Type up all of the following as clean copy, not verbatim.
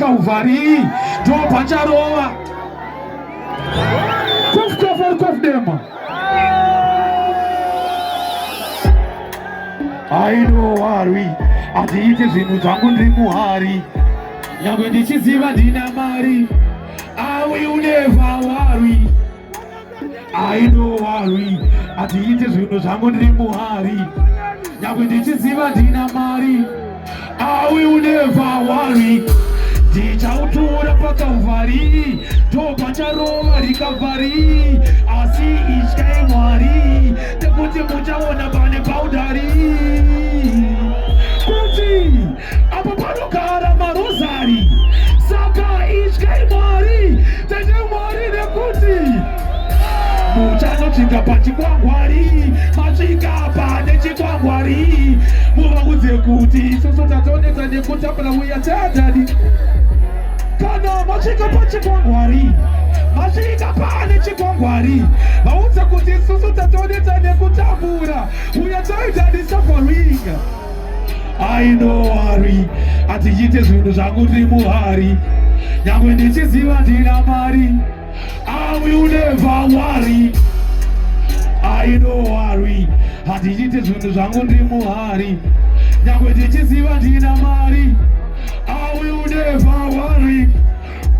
uvari to pacharova kufdema aido warwi atiite zvinhu zvangu ndiri muhari nyangwe ndichiziva ndina mari I will never worry aido warwi atiite zvinhu zvangu ndiri muhari nyangwe ndichiziva ndina mari I will never worry ndichautora pakavhari topacharova rikavhari asi ityai mwari tekuti muchaona pane paudhari kuti apa panogara marozari saka ityai mwari tete mwari nekuti muchanosvika pachikwangwari masvika pane chikwangwari muvaudze kuti isusu tatoonedza nekutambura uyatadhani kana masvika pachikwangwari masvika pane chikwangwari vaudza kuti isusu tatoonedza nekutambura uyatadhani suffering I know worry atiite zvinhu zvangu ndiri muhari nyangwe ndichiziva ndina mari I will never worry I know worry atiite zvinhu zvangu ndiri muhari nyangwe ndichiziva ndina mari I will never worry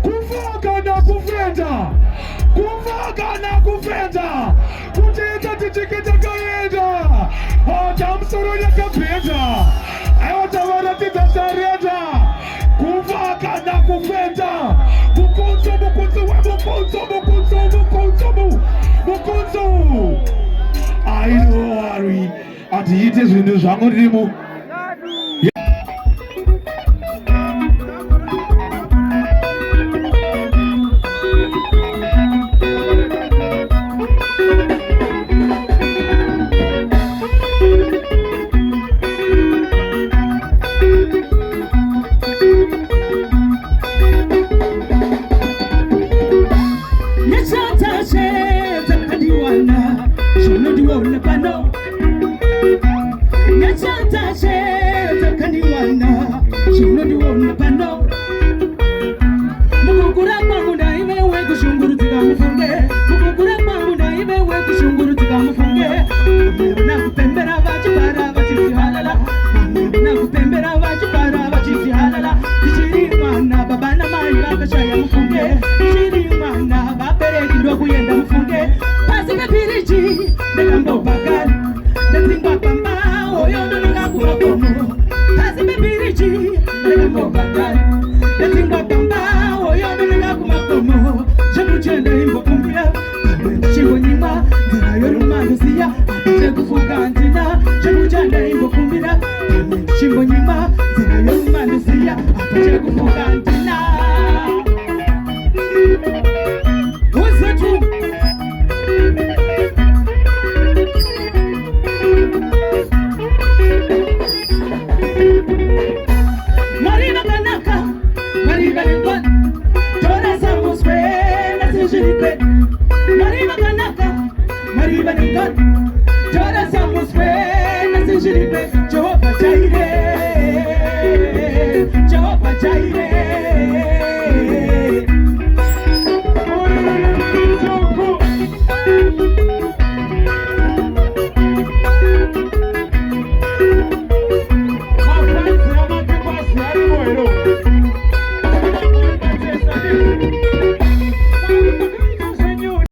kufa kana kufenda kufa kana kufenda kutiita tichike takaenda tamusoro yakapeta aiwatavaratiza tareta kufa kana kufenda mukunzo mukunzo wemukunzo mukunzo mukunzo mukunzo I don't worry atiite zvinhu zvangu ndiri mu Jehovah Jireh, Jehovah Jireh.